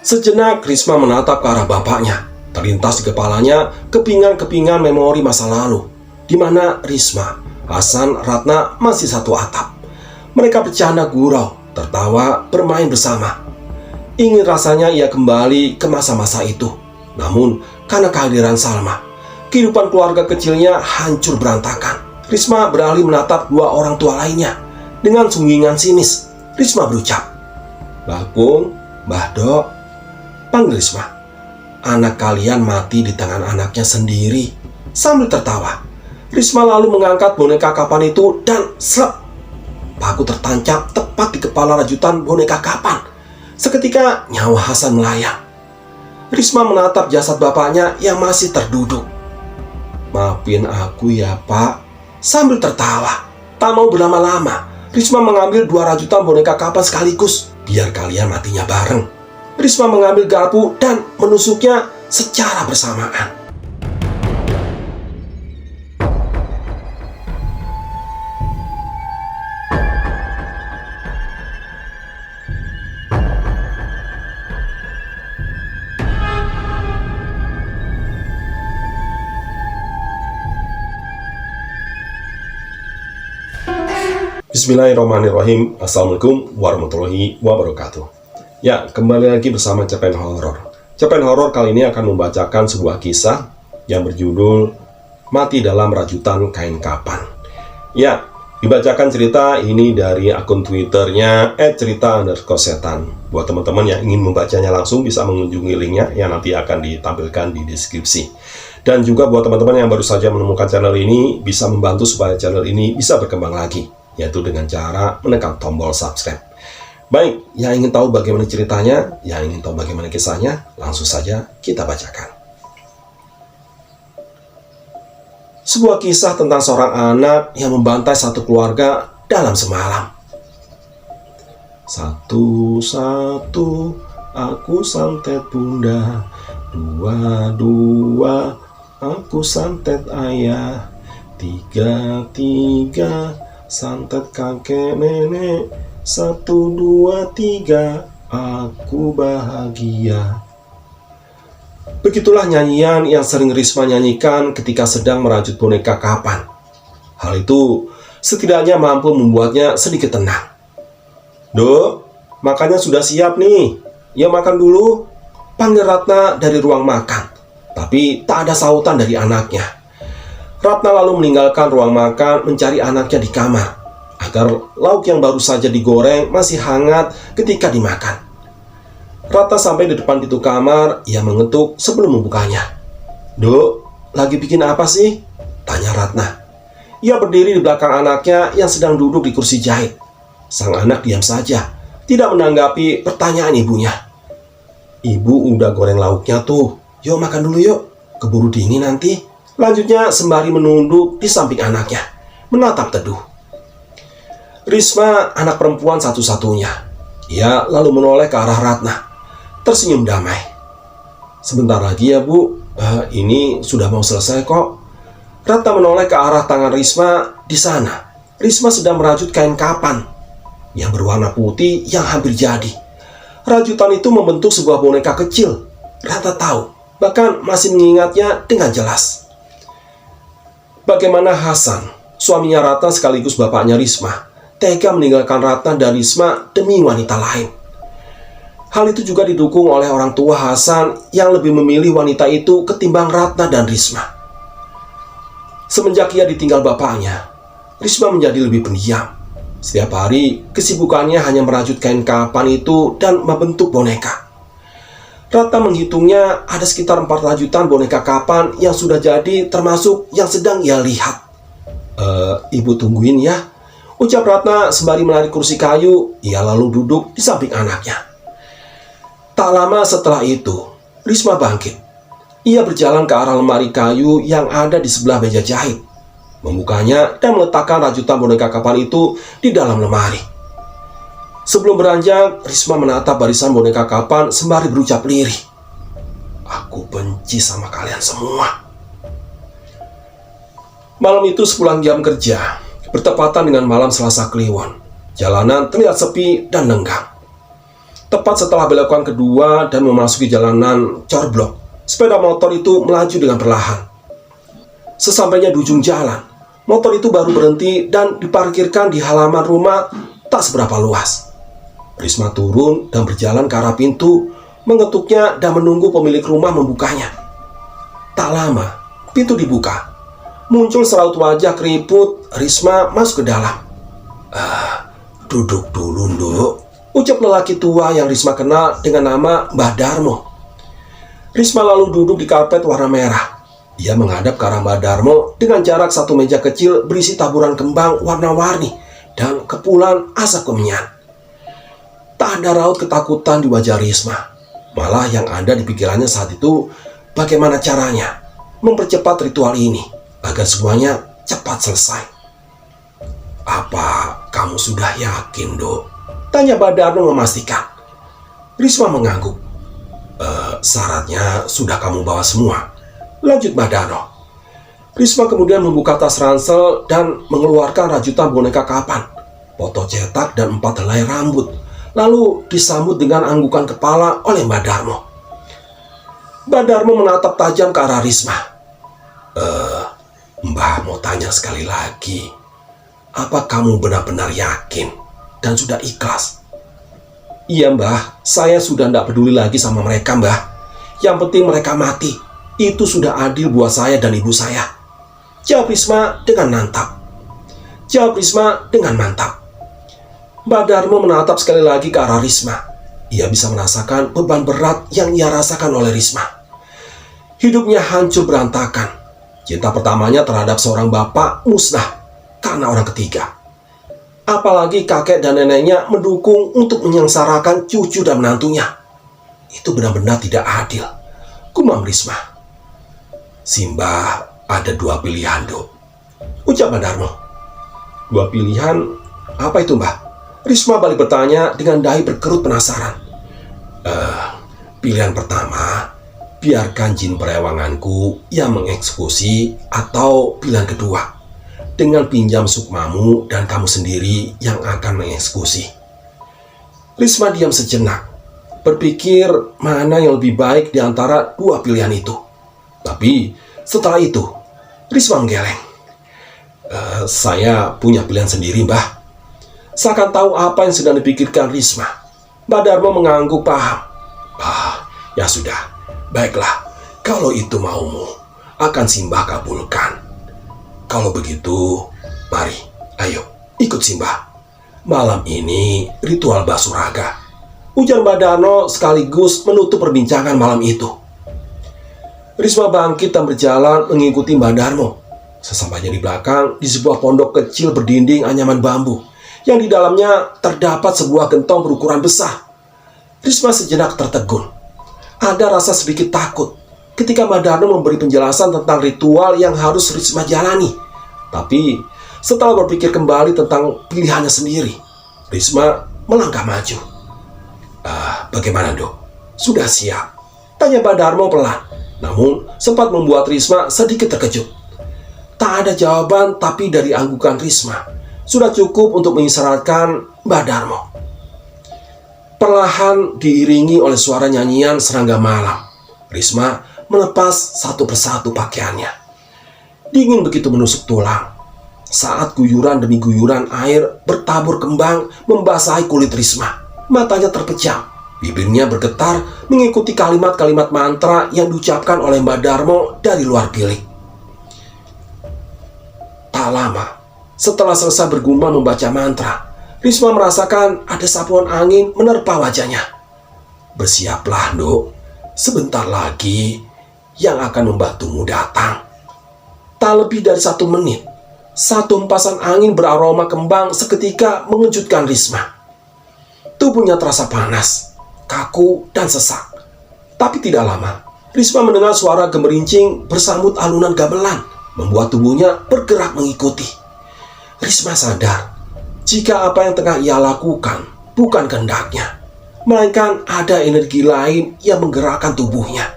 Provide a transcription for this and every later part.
Sejenak Risma menatap ke arah bapaknya. Terlintas di kepalanya kepingan-kepingan memori masa lalu, di mana Risma, Hasan, Ratna masih satu atap. Mereka bercanda gurau, tertawa, bermain bersama. Ingin rasanya ia kembali ke masa-masa itu. Namun, karena kehadiran Salma, kehidupan keluarga kecilnya hancur berantakan. Risma beralih menatap dua orang tua lainnya. Dengan sunggingan sinis, Risma berucap, "Bakung, Mbah Dok." Panggil Risma. "Anak kalian mati di tangan anaknya sendiri." Sambil tertawa, Risma lalu mengangkat boneka kapan itu dan slep. Paku tertancap tepat di kepala rajutan boneka kapan. Seketika nyawa Hasan melayang. Risma menatap jasad bapaknya yang masih terduduk. "Maafin aku ya Pak." Sambil tertawa, tak mau berlama-lama, Risma mengambil dua rajutan boneka kapan sekaligus. "Biar kalian matinya bareng." Risma mengambil garpu dan menusuknya secara bersamaan. Bismillahirrahmanirrahim. Assalamualaikum warahmatullahi wabarakatuh. Ya, kembali lagi bersama Cerpen Horor. Cerpen Horor kali ini akan membacakan sebuah kisah yang berjudul Mati dalam Rajutan Kain Kapan. Ya, dibacakan cerita ini dari akun Twitternya @cerita_setan. Buat teman-teman yang ingin membacanya langsung bisa mengunjungi linknya yang nanti akan ditampilkan di deskripsi. Dan juga buat teman-teman yang baru saja menemukan channel ini, bisa membantu supaya channel ini bisa berkembang lagi, yaitu dengan cara menekan tombol subscribe. Baik, yang ingin tahu bagaimana ceritanya, yang ingin tahu bagaimana kisahnya, langsung saja kita bacakan. Sebuah kisah tentang seorang anak yang membantai satu keluarga dalam semalam. Satu-satu aku santet bunda, dua-dua aku santet ayah, tiga-tiga santet kakek nenek, 1, 2, 3 aku bahagia. Begitulah nyanyian yang sering Risma nyanyikan ketika sedang merajut boneka kapan. Hal itu setidaknya mampu membuatnya sedikit tenang. "Dok, makannya sudah siap nih. Ya makan dulu." Panggil Ratna dari ruang makan. Tapi tak ada sautan dari anaknya. Ratna lalu meninggalkan ruang makan mencari anaknya di kamar, agar lauk yang baru saja digoreng masih hangat ketika dimakan. Ratna sampai di depan pintu kamar, ia mengetuk sebelum membukanya. "Dok, lagi bikin apa sih?" tanya Ratna. Ia berdiri di belakang anaknya yang sedang duduk di kursi jahit. Sang anak diam saja, tidak menanggapi pertanyaan ibunya. "Ibu udah goreng lauknya tuh, yuk makan dulu yuk, keburu dingin nanti." Lanjutnya sembari menunduk di samping anaknya, menatap teduh. Risma anak perempuan satu-satunya. Ia lalu menoleh ke arah Ratna, tersenyum damai. "Sebentar lagi ya Bu, ini sudah mau selesai kok." Ratna menoleh ke arah tangan Risma. Di sana, Risma sedang merajut kain kapan yang berwarna putih yang hampir jadi. Rajutan itu membentuk sebuah boneka kecil. Ratna tahu, bahkan masih mengingatnya dengan jelas. Bagaimana Hasan, suaminya Ratna sekaligus bapaknya Risma, tega meninggalkan Ratna dan Risma demi wanita lain. Hal itu juga didukung oleh orang tua Hasan yang lebih memilih wanita itu ketimbang Ratna dan Risma. Semenjak ia ditinggal bapaknya, Risma menjadi lebih pendiam. Setiap hari, kesibukannya hanya merajut kain kapan itu dan membentuk boneka. Ratna menghitungnya ada sekitar 4 rajutan boneka kapan yang sudah jadi, termasuk yang sedang ia lihat. Ibu tungguin ya," ucap Ratna sembari menarik kursi kayu. Ia lalu duduk di samping anaknya. Tak lama setelah itu, Risma bangkit. Ia berjalan ke arah lemari kayu yang ada di sebelah meja jahit, membukanya dan meletakkan rajutan boneka kapan itu di dalam lemari. Sebelum beranjak, Risma menatap barisan boneka kapan sembari berucap lirih, "Aku benci sama kalian semua." Malam itu sepulang jam kerja, bertepatan dengan malam Selasa Kliwon, jalanan terlihat sepi dan lenggang. Tepat setelah belokan kedua dan memasuki jalanan corblok, sepeda motor itu melaju dengan perlahan. Sesampainya di ujung jalan, motor itu baru berhenti dan diparkirkan di halaman rumah tak seberapa luas. Risma turun dan berjalan ke arah pintu, mengetuknya dan menunggu pemilik rumah membukanya. Tak lama, pintu dibuka. Muncul seraut wajah keriput. Risma masuk ke dalam. Duduk dulu, Nduk, ucap lelaki tua yang Risma kenal dengan nama Mbah Darmo. Risma lalu duduk di karpet warna merah. Ia menghadap ke arah Mbah Darmo dengan jarak satu meja kecil berisi taburan kembang warna-warni dan kepulan asap kemenyan. Tak ada raut ketakutan di wajah Risma. Malah yang ada di pikirannya saat itu, bagaimana caranya mempercepat ritual ini agar semuanya cepat selesai. Apa kamu sudah yakin, Dok? Tanya Mbah Darmo memastikan. Risma mengangguk. Syaratnya sudah kamu bawa semua, lanjut Mbah Darmo. Risma kemudian membuka tas ransel dan mengeluarkan rajutan boneka kapan, foto cetak dan 4 helai rambut. Lalu disambut dengan anggukan kepala oleh Mbah Darmo. Mbah Darmo menatap tajam ke arah Risma. Mbah mau tanya sekali lagi. Apa kamu benar-benar yakin dan sudah ikhlas? Iya, Mbah, saya sudah tidak peduli lagi sama mereka, Mbah. Yang penting mereka mati. Itu sudah adil buat saya dan ibu saya. Jawab Risma dengan mantap. Mbah Darmo menatap sekali lagi ke arah Risma. Ia bisa merasakan beban berat yang ia rasakan oleh Risma. Hidupnya hancur berantakan. Cinta pertamanya terhadap seorang bapak musnah karena orang ketiga. Apalagi kakek dan neneknya mendukung untuk menyengsarakan cucu dan menantunya. Itu benar-benar tidak adil, gumam Risma. Simbah ada 2 pilihan, Dok, ucap Mbah Darmo. 2 pilihan? Apa itu, Mbah? Risma balik bertanya dengan dahi berkerut penasaran. Pilihan pertama, biarkan jin perewanganku yang mengeksekusi, atau pilihan kedua, dengan pinjam sukmamu dan kamu sendiri yang akan mengeksekusi. Risma diam sejenak, berpikir mana yang lebih baik di antara 2 pilihan itu. Tapi setelah itu, Risma menggeleng. Saya punya pilihan sendiri, Mbah. Seakan tahu apa yang sedang dipikirkan Risma, Mbah Darmo mengangguk paham. Ya sudah, baiklah, kalau itu maumu, akan Simbah kabulkan. Kalau begitu, mari, ayo, ikut Simbah. Malam ini ritual basuh raga, ujar Mbah Darmo sekaligus menutup perbincangan malam itu. Risma bangkit dan berjalan mengikuti Mbah Darmo. Sesampainya di belakang, di sebuah pondok kecil berdinding anyaman bambu, yang di dalamnya terdapat sebuah gentong berukuran besar. Risma sejenak tertegun. Ada rasa sedikit takut ketika Mbah Darmo memberi penjelasan tentang ritual yang harus Risma jalani. Tapi setelah berpikir kembali tentang pilihannya sendiri, Risma melangkah maju. Bagaimana, Dok? Sudah siap? Tanya Mbah Darmo pelan, namun sempat membuat Risma sedikit terkejut. Tak ada jawaban, tapi dari anggukan Risma sudah cukup untuk mengisyaratkan Mbah Darmo. Perlahan diiringi oleh suara nyanyian serangga malam, Risma melepas satu persatu pakaiannya. Dingin begitu menusuk tulang saat guyuran demi guyuran air bertabur kembang membasahi kulit Risma. Matanya terpejam, bibirnya bergetar mengikuti kalimat-kalimat mantra yang diucapkan oleh Mbah Darmo dari luar bilik. Tak lama setelah selesai bergumam membaca mantra, Risma merasakan ada sapuan angin menerpa wajahnya. Bersiaplah, Dok. Sebentar lagi yang akan membantumu datang. Tak lebih dari 1 menit, satu hempasan angin beraroma kembang seketika mengejutkan Risma. Tubuhnya terasa panas, kaku, dan sesak. Tapi tidak lama, Risma mendengar suara gemerincing bersambut alunan gamelan, membuat tubuhnya bergerak mengikuti. Risma sadar jika apa yang tengah ia lakukan bukan kehendaknya, melainkan ada energi lain yang menggerakkan tubuhnya.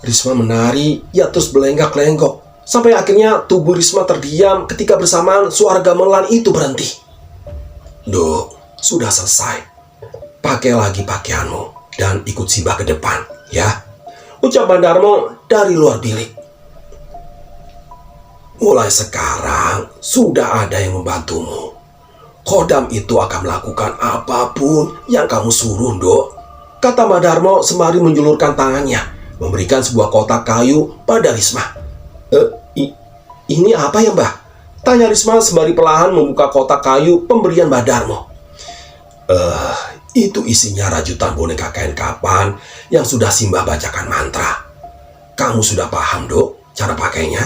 Risma menari, ia terus berlenggak-lenggok, sampai akhirnya tubuh Risma terdiam ketika bersamaan suara gamelan itu berhenti. Dok, sudah selesai. pakai lagi pakaianmu dan ikut Simbah ke depan, ya. Ucap Bandarmo dari luar bilik. Mulai sekarang sudah ada yang membantumu. Kodam itu akan melakukan apapun yang kamu suruh, Dok, kata Bandarmo sembari menjulurkan tangannya, memberikan sebuah kotak kayu pada Risma. Ini apa ya, Mbah? Tanya Risma sembari perlahan membuka kotak kayu pemberian Bandarmo. Itu isinya rajutan boneka kain kapan yang sudah Simbah bacakan mantra. Kamu sudah paham, Dok, cara pakainya?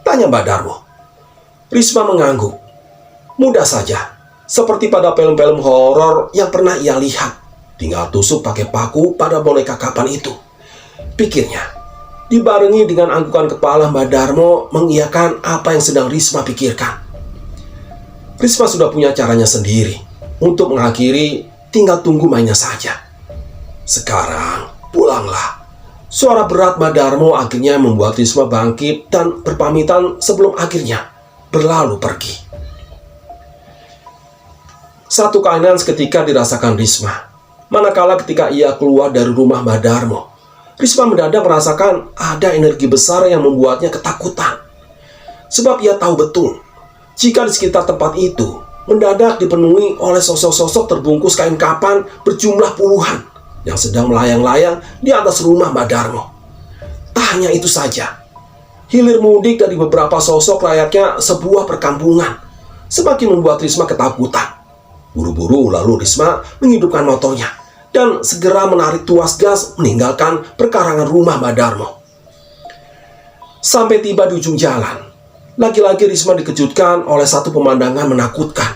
Tanya Bandarmo. Risma mengangguk. Mudah saja, seperti pada film-film horor yang pernah ia lihat. Tinggal tusuk pakai paku pada boneka kapan itu, pikirnya. Dibarengi dengan anggukan kepala, Bandarmo mengiyakan apa yang sedang Risma pikirkan. Risma sudah punya caranya sendiri untuk mengakhiri, tinggal tunggu mainnya saja. Sekarang pulanglah. Suara berat Bandarmo akhirnya membuat Risma bangkit dan berpamitan sebelum akhirnya berlalu pergi. Satu keanehan seketika dirasakan Risma. Manakala ketika ia keluar dari rumah Bandarmo, Risma mendadak merasakan ada energi besar yang membuatnya ketakutan. Sebab ia tahu betul, jika di sekitar tempat itu mendadak dipenuhi oleh sosok-sosok terbungkus kain kapan berjumlah puluhan yang sedang melayang-layang di atas rumah Bandarmo. Tak hanya itu saja, hilir mudik dari beberapa sosok layaknya sebuah perkampungan semakin membuat Risma ketakutan. Buru-buru lalu Risma menghidupkan motornya dan segera menarik tuas gas meninggalkan perkarangan rumah Bandarmo. Sampai tiba di ujung jalan, lagi-lagi Risma dikejutkan oleh satu pemandangan menakutkan,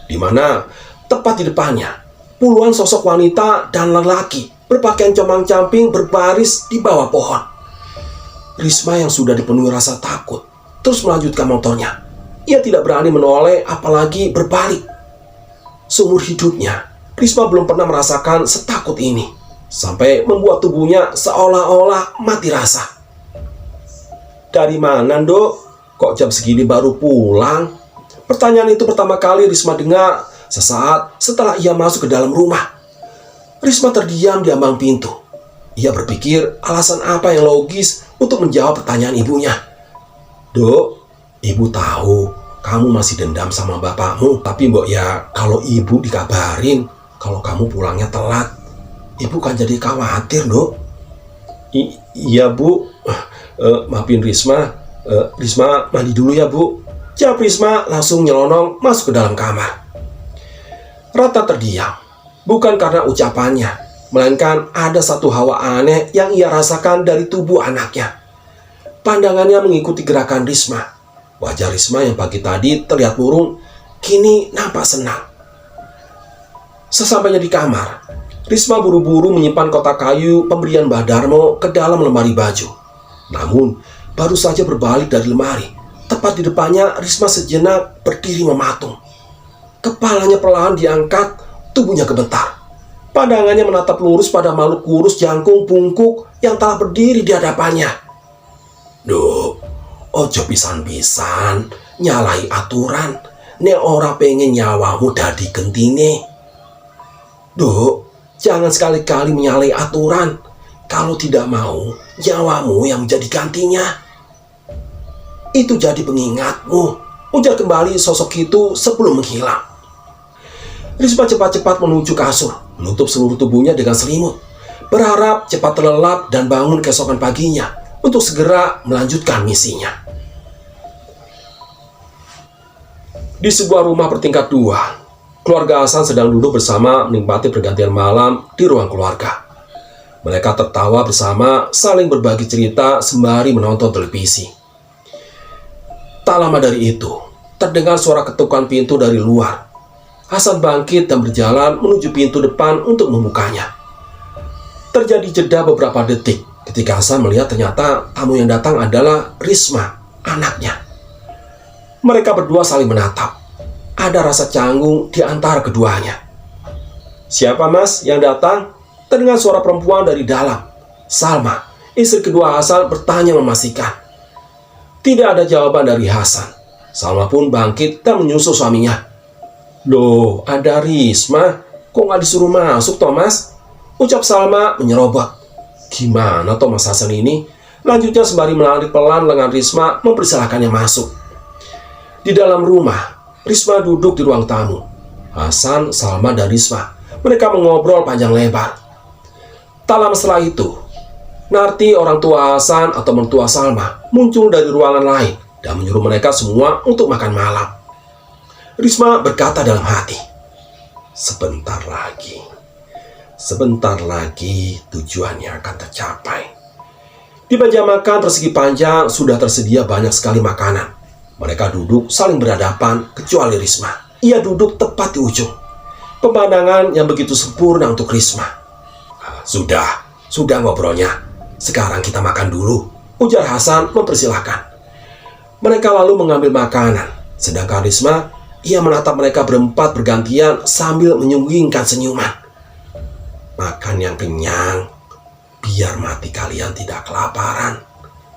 di mana tepat di depannya puluhan sosok wanita dan lelaki berpakaian compang-camping berbaris di bawah pohon. Risma yang sudah dipenuhi rasa takut terus melanjutkan motornya. Ia tidak berani menoleh apalagi berbalik. Seumur hidupnya, Risma belum pernah merasakan setakut ini, sampai membuat tubuhnya seolah-olah mati rasa. Dari mana, Dok? Kok jam segini baru pulang? Pertanyaan itu pertama kali Risma dengar sesaat setelah ia masuk ke dalam rumah. Risma terdiam di ambang pintu. Ia berpikir alasan apa yang logis untuk menjawab pertanyaan ibunya. Dok, ibu tahu kamu masih dendam sama bapakmu, tapi mbok ya kalau ibu dikabarin kalau kamu pulangnya telat, ibu kan jadi khawatir, Dok. Iya, Bu. Maafin Risma. Risma mandi dulu ya, Bu. Jawab Risma langsung nyelonong masuk ke dalam kamar. Ratna terdiam, bukan karena ucapannya, melainkan ada satu hawa aneh yang ia rasakan dari tubuh anaknya. Pandangannya mengikuti gerakan Risma. Wajah Risma yang pagi tadi terlihat murung, kini nampak senang. Sesampainya di kamar, Risma buru-buru menyimpan kotak kayu pemberian Bandarmo ke dalam lemari baju. Namun, baru saja berbalik dari lemari, tepat di depannya Risma sejenak berdiri mematung. Kepalanya perlahan diangkat, tubuhnya gemetar. Pandangannya menatap lurus pada makhluk kurus jangkung bungkuk yang telah berdiri di hadapannya. Duh, ojo pisan-pisan nyalahi aturan, nek ora pengen nyawamu dadi gentine. Duh, jangan sekali-kali menyalahi aturan. Kalau tidak mau, nyawamu yang menjadi gantinya. Itu jadi pengingatmu, ujar kembali sosok itu sebelum menghilang. Risma cepat-cepat menuju kasur, menutup seluruh tubuhnya dengan selimut, berharap cepat terlelap dan bangun keesokan paginya untuk segera melanjutkan misinya. Di sebuah rumah bertingkat 2, keluarga Hasan sedang duduk bersama menikmati pergantian malam di ruang keluarga. Mereka tertawa bersama, saling berbagi cerita sembari menonton televisi. Tak lama dari itu, terdengar suara ketukan pintu dari luar. Hasan bangkit dan berjalan menuju pintu depan untuk membukanya. Terjadi jeda beberapa detik ketika Hasan melihat ternyata tamu yang datang adalah Risma, anaknya. Mereka berdua saling menatap. Ada rasa canggung di antara keduanya. Siapa, Mas, yang datang? Terdengar suara perempuan dari dalam. Salma, istri kedua Hasan, bertanya memastikan. Tidak ada jawaban dari Hasan. Salma pun bangkit dan menyusul suaminya. Loh, ada Risma. Kok nggak disuruh masuk, Thomas? Ucap Salma menyerobot. Gimana Thomas Hasan ini? Lanjutnya sembari menarik pelan lengan Risma mempersilahkannya masuk. Di dalam rumah, Risma duduk di ruang tamu. Hasan, Salma, dan Risma. Mereka mengobrol panjang lebar. Tak lama setelah itu, Narti, orang tua Hasan atau mertua Salma, muncul dari ruangan lain dan menyuruh mereka semua untuk makan malam. Risma berkata dalam hati, sebentar lagi tujuannya akan tercapai. Di meja makan persegi panjang sudah tersedia banyak sekali makanan. Mereka duduk saling berhadapan kecuali Risma. Ia duduk tepat di ujung. Pemandangan yang begitu sempurna untuk Risma. Sudah ngobrolnya. Sekarang kita makan dulu, ujar Hasan mempersilahkan. Mereka lalu mengambil makanan. Sedangkan Risma, ia menatap mereka berempat bergantian sambil menyunggingkan senyuman. Makan yang kenyang, biar mati kalian tidak kelaparan,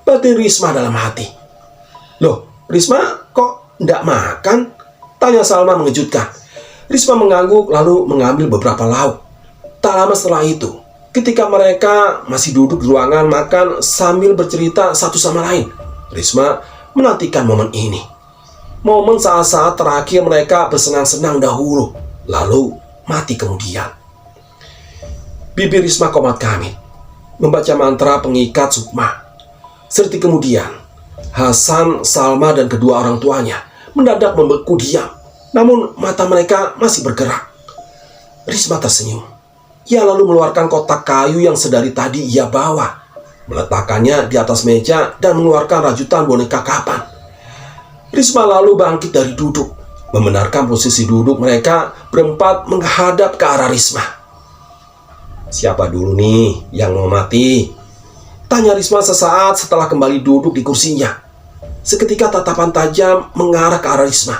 batin Risma dalam hati. Loh, Risma kok ndak makan? Tanya Salma mengejutkan. Risma mengangguk lalu mengambil beberapa lauk. Tak lama setelah itu, ketika mereka masih duduk di ruangan makan sambil bercerita satu sama lain, Risma menantikan momen ini. Momen saat-saat terakhir mereka bersenang-senang dahulu, lalu mati kemudian. Bibir Risma komat kamit, membaca mantra pengikat sukma. Sedetik kemudian, Hasan, Salma, dan kedua orang tuanya mendadak membeku diam, namun mata mereka masih bergerak. Risma tersenyum. Ia lalu mengeluarkan kotak kayu yang sedari tadi ia bawa, meletakkannya di atas meja dan mengeluarkan rajutan boneka kapan. Risma lalu bangkit dari duduk, membenarkan posisi duduk mereka berempat menghadap ke arah Risma. Siapa dulu nih yang mau mati? Tanya Risma sesaat setelah kembali duduk di kursinya. Seketika tatapan tajam mengarah ke arah Risma.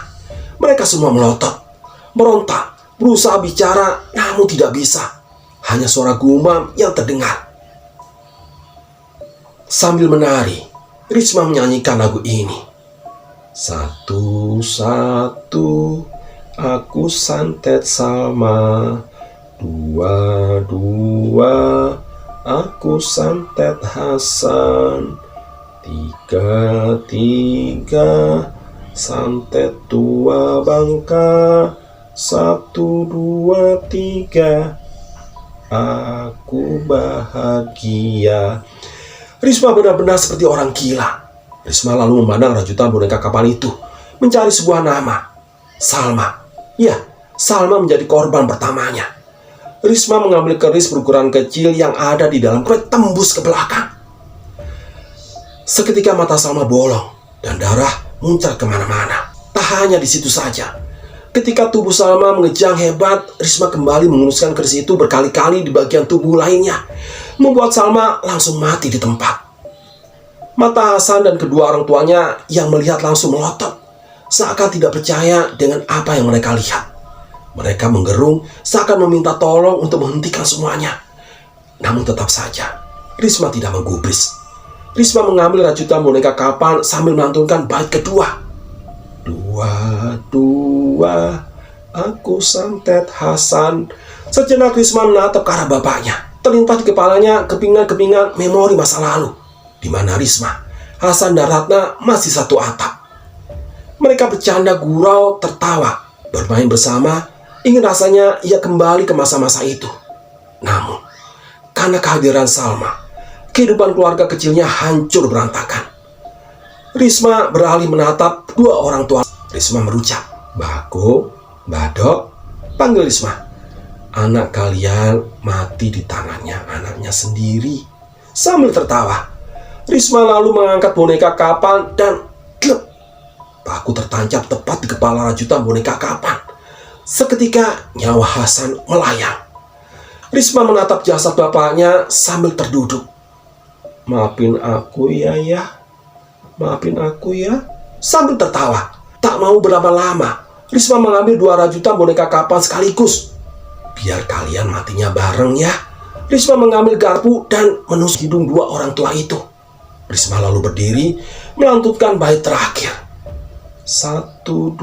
Mereka semua melotot, merontak, berusaha bicara namun tidak bisa. Hanya suara gumam yang terdengar. Sambil menari, Risma menyanyikan lagu ini. Satu, aku santet Salma. Dua, aku santet Hasan. Tiga, santet tua Bangka. 1, 2, 3, aku bahagia. Risma benar-benar seperti orang gila. Risma lalu memandang rajutan boneka kapan itu, mencari sebuah nama. Salma. Ya, Salma menjadi korban pertamanya. Risma mengambil keris berukuran kecil yang ada di dalam keris tembus ke belakang. Seketika mata Salma bolong dan darah muncrat kemana-mana. Tak hanya di situ saja. Ketika tubuh Salma mengejang hebat, Risma kembali menguruskan keris itu berkali-kali di bagian tubuh lainnya, membuat Salma langsung mati di tempat. Mata Hasan dan kedua orang tuanya yang melihat langsung melotot, seakan tidak percaya dengan apa yang mereka lihat. Mereka menggerung seakan meminta tolong untuk menghentikan semuanya. Namun tetap saja, Risma tidak menggubris. Risma mengambil rajutan boneka kapan sambil melantunkan bait kedua. Dua, aku santet Hasan. Sejenak Risma menatap ke arah bapaknya. Terlintas di kepalanya kepingan-kepingan memori masa lalu, di mana Risma, Hasan, dan Ratna masih satu atap. Mereka bercanda gurau, tertawa, bermain bersama. Ingin rasanya ia kembali ke masa-masa itu. Namun, karena kehadiran Salma, kehidupan keluarga kecilnya hancur berantakan. Risma beralih menatap dua orang tua. Risma merucap, Mbako, Mbadok, panggil Risma. Anak kalian mati di tangannya anaknya sendiri. Sambil tertawa, Risma lalu mengangkat boneka kapan dan klep. Paku tertancap tepat di kepala rajutan boneka kapan. Seketika nyawa Hasan melayang. Risma menatap jasad bapaknya sambil terduduk. Maafin aku ya. Maafin aku ya. Sambil tertawa. Tak mau berlama-lama, Risma mengambil dua rajutan boneka kapan sekaligus. Biar kalian matinya bareng ya. Risma mengambil garpu dan menusuk hidung dua orang tua itu. Risma lalu berdiri, melantunkan bait terakhir. 1, 2,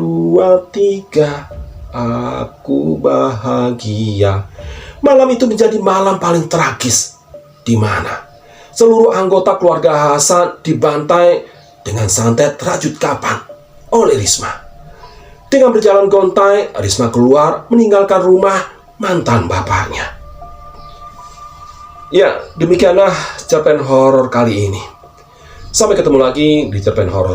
3, aku bahagia. Malam itu menjadi malam paling tragis, di mana seluruh anggota keluarga Hasan dibantai dengan santet rajut kapan oleh Risma. Dengan berjalan gontai, Risma keluar meninggalkan rumah mantan bapaknya. Ya, demikianlah cerpen horor kali ini. Sampai ketemu lagi di cerpen horor